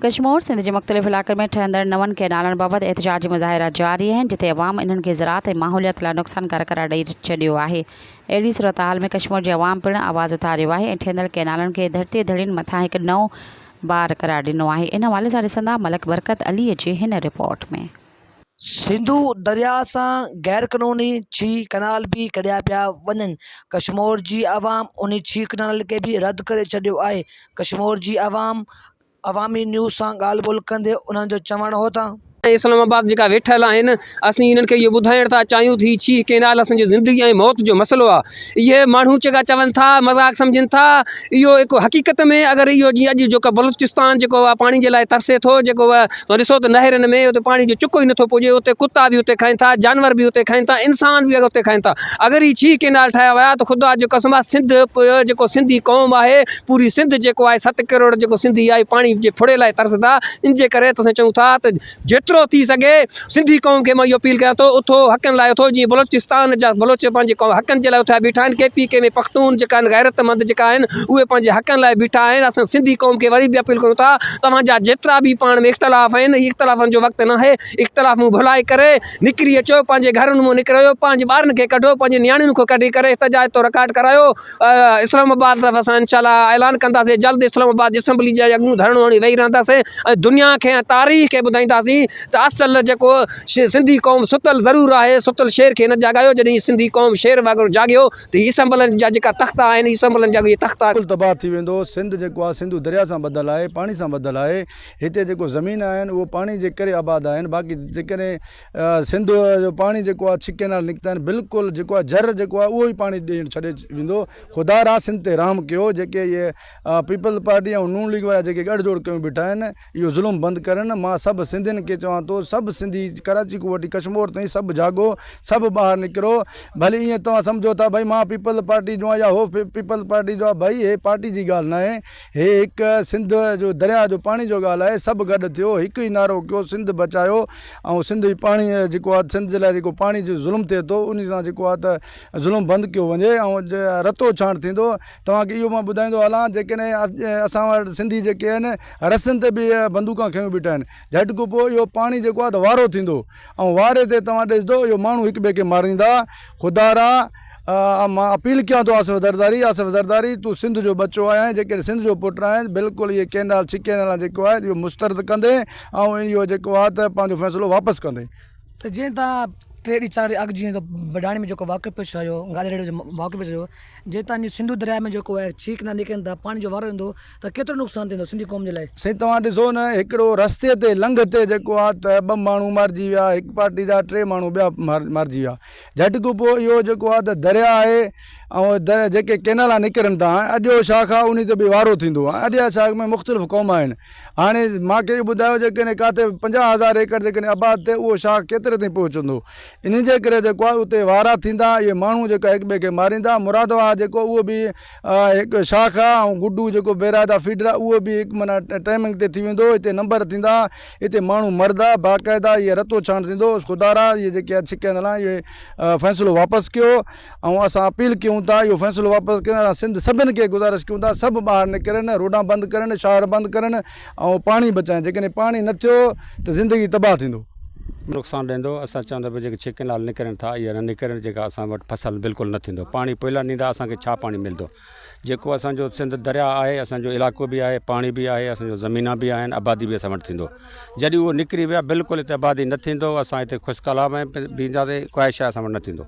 कश्मीर सिंध के मुख़्तलिफ़ इलाक़नि में ठहंदड़ नवनि कैनालनि बाबति एहतिजाजी मुज़ाहिरा जारी आहिनि, जिते अवाम इन्हनि खे ज़राअत ऐं माहौलियत लाइ नुक़सानकारक करार ॾेई छॾियो आहे। अहिड़ी सूरतहाल में कश्मीर जे अवाम पिणु आवाज़ उथारियो आहे ऐं ठहंदड़ कैनालनि खे धरती धड़ियुनि मथां हिकु नओं बार करार ॾिनो आहे। इन हवाले सां ॾिसंदा मलिक बरकत अलीअ जी हिन रिपोर्ट में। सिंधु दरिया से गैर कानूनी छी कनाल भी कढिया पिया वञनि। कश्मीर जी आवाम उन छी कनाल के भी रद्द करे छॾियो आहे। कश्मीर जी आवाम अवामी न्यूज़ सां ॻाल्हि ॿोल कंदे उन्हनि जो चवणु हो त इस्लामाबाद जेका वेठल आहिनि, असीं इन्हनि खे इहो ॿुधाइण था चाहियूं थी छी कैनाल असांजी ज़िंदगी ऐं मौत जो मसइलो आहे। इहे माण्हू जेका चवनि था मज़ाक सम्झनि था, इहो हिकु हक़ीक़त में अगरि इहो जीअं अॼु जेको बलूचिस्तान जेको आहे पाणी जे लाइ तरसे थो, जेको आहे ॾिसो त नहरनि में उते पाणी जो चुको ई नथो पुॼे, उते कुता बि उते खाइनि था, जानवर बि उते खाइनि था, इंसान बि उते खाइनि था। अगरि ही छी कैनाल ठाहिया विया त ख़ुदा जो कसम आहे सिंध जेको सिंधी क़ौम आहे, पूरी सिंध जेको आहे 7 करोड़ जेको सिंधी आहे पाणी जे फुड़े लाइ तरसदा। इन जे करे असां चऊं था त जेतिरो थी सघे सिंधी क़ौम खे मां इहो अपील कयां थो, उथो हक़नि लाइ उथो। जीअं बलोचिस्तान जा बलोच पंहिंजे हक़नि जे लाइ उथिया बीठा आहिनि, KPK में पख्तून जेका आहिनि गैरतमंद जेका आहिनि उहे पंहिंजे हक़नि लाइ बीठा आहिनि। असां सिंधी क़ौम खे वरी बि अपील कयूं था, तव्हांजा जेतिरा बि पाण में इख़्तिलाफ़ आहिनि, इख़्तिलाफ़नि जो वक़्तु न आहे। इख़्तिलाफ़ मूं भुलाए करे निकिरी अचो, पंहिंजे घरनि मां निकिरो, पंहिंजे ॿारनि खे कढो, पंहिंजे नियाणियुनि खे कढी करे इख़्तिजाज तो रिकॉर्ड करायो। इस्लामाबाद तरफ़ असां इंशाअल्लाह ऐलान कंदासीं, जल्द इस्लामाबाद असेंबली जे अॻूं धरणो हणी वेही रहंदासीं ऐं दुनिया खे तारीख़ खे ॿुधाईंदासीं त असल जेको सिंधी क़ौम सुतल ज़रूरु आहे, सुतल शेर खे न जाॻायो। जॾहिं सिंधी क़ौम शेर वांगुरु जाॻियो त ही संभलनि जा जेका तख़्ता आहिनि, ही संभलनि जा तख़्ता तबाह थी वेंदो। सिंध जेको आहे सिंधु दरिया सां ॿधल आहे, पाणी सां ॿधल आहे। हिते जेको ज़मीन आहिनि उहो पाणी जे करे आबाद आहिनि। बाक़ी जेकॾहिं सिंध जो पाणी जेको आहे छी कैनाल निकिता आहिनि, बिल्कुलु जेको आहे झर जेको आहे उहो ई पाणी ॾियणु छॾे वेंदो। ख़ुदा रा सिंध ते रहम कयो। जेके इहे पीपल्स पार्टी ऐं नून लीग वारा जेके गठजोड़ कयूं बीठा आहिनि, इहो ज़ुल्म बंदि करनि। मां सभु सिंधियुनि खे चवां थो, सभु सिंधी कराची को वठी कश्मीर ताईं सभु जाॻो, सभु ॿाहिरि निकिरो। भले ईअं तव्हां सम्झो था भई मां पीपल्स पार्टी जो आहियां या हो पीपल्स पार्टी जो आहे, भई हे पार्टी जी ॻाल्हि न आहे। हे हिकु सिंध जो दरिया जो पाणी जो ॻाल्हि आहे। सभु गॾु थियो, हिकु ई नारो कयो, सिंध बचायो। ऐं सिंध जी पाणी जेको आहे सिंध जे लाइ जेको पाणी जो ज़ुल्म थिए थो, उन सां जेको आहे त ज़ुल्म बंदि कयो वञे ऐं रतो छाण थींदो। तव्हांखे इहो मां ॿुधाईंदो हलां, जेकॾहिं असां वटि सिंधी जेके आहिनि रस्तनि ते बि बंदूकां खयूं बीठा आहिनि, झटि खां पोइ इहो पाणी जेको आहे त वारो थींदो ऐं वारे ते तव्हां ॾिसंदो इहो माण्हू हिक ॿिए खे मारींदा। ख़ुदा रा मां अपील कयां थो आसिफ़ ज़रदारी तूं सिंध जो बचो आहीं, जेके सिंध जो पुटु आहीं, बिल्कुलु इहे कैनाल छी कैनाल जेको आहे इहो मुस्तरद कंदे ऐं इहो जेको आहे त पंहिंजो फ़ैसिलो वापसि कंदे। जीअं तव्हां 3 ॾींहं 4 ॾींहं अॻु जीअं त बडाणी में जेको वाक़ियो पेश आयो, गाॾी जो वाक़ियो पेश आयो, जे तव्हांजी सिंधु दरिया में जेको आहे छीक न निकिरनि था, पाणी जो वारो ईंदो त केतिरो नुक़सानु थींदो सिंधी क़ौम जे लाइ? साईं तव्हां ॾिसो न, हिकिड़ो रस्ते ते लंघ ते जेको आहे त 2 माण्हू मारिजी विया, हिकु पार्टी जा 3 माण्हू ॿिया मारिजी विया। झटि खां पोइ इहो जेको आहे त दरिया आहे ऐं जेके कैनाला निकिरनि था, अॼो शाख आहे उन ते बि वारो थींदो आहे। अॼु शाख में मुख़्तलिफ़ क़ौम आहिनि। हाणे मूंखे इहो ॿुधायो, जेकॾहिं किथे 50,000 एकड़ जेकॾहिं आबाद थिए, उहो शाख केतिरे ताईं पहुचंदो? इन जे करे जेको आहे उते वारा थींदा, इहे माण्हू जेका हिक ॿिए खे मारींदा। मुरादाबाद जेको उहो बि हिकु शाख आहे ऐं गुड्डू जेको बेरादा फीडर आहे उहो बि हिकु माना टाइमिंग ते थी वेंदो। हिते नंबर थींदा, हिते माण्हू मरदा बाक़ाइदा, इहे रतो छाण थींदो। ख़ुदारा इहे जेके आहे छिकनि हलां, इहे फ़ैसिलो वापसि कयो ऐं असां अपील कयूं था इहो फ़ैसिलो वापसि कयूं। सिंध सभिनि खे गुज़ारिश कयूं था, सभु ॿाहिरि निकिरनि, रोडां बंदि करनि, शहर बंदि करनि ऐं पाणी बचाइनि। जेकॾहिं पाणी न थियो त ज़िंदगी तबाह थींदो, नुक़सानु ॾींदो। असां चवंदा भई जेके छी कैनाल निकिरनि था, इहे न निकिरनि, जेका असां वटि फसल बिल्कुलु न थींदो। पाणी पहिला ॾींदा, असांखे छा पाणी मिलंदो? जेको असांजो सिंध दरिया आहे, असांजो इलाइक़ो बि आहे, पाणी बि आहे, असांजो ज़मीना बि आहिनि, आबादी बि असां वटि थींदो। जॾहिं उहो निकिरी विया बिल्कुलु हिते आबादी न थींदो। असां हिते ख़ुशकला में बीहंदासीं, काई शइ असां वटि न थींदो।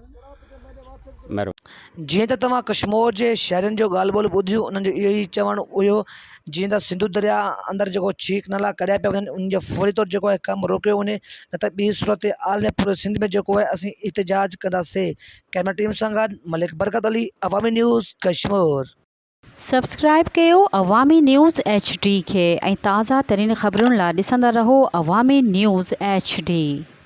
जीअं त तव्हां कश्मीर जे शहरनि जो ॻाल्हि ॿोल ॿुधियो, उन्हनि जो इहो ई चवणु हुयो, जीअं त सिंधु दरिया अंदरि जेको छीक नाला कढिया पिया वञनि, उन जो फौरी तौरु जेको आहे कमु रोकियो वञे, न त ॿी सूरत हाल में पूरे सिंध में जेको आहे असीं एहतिजाज कंदासीं। कैमरा टीम सां गॾु मलिक बरकत अली, अवामी न्यूज़ कश्मीर। सब्सक्राइब कयो अवामी न्यूज़ HD खे ऐं ताज़ा तरीन ख़बरुनि लाइ ॾिसंदा रहो अवामी न्यूज़ HD।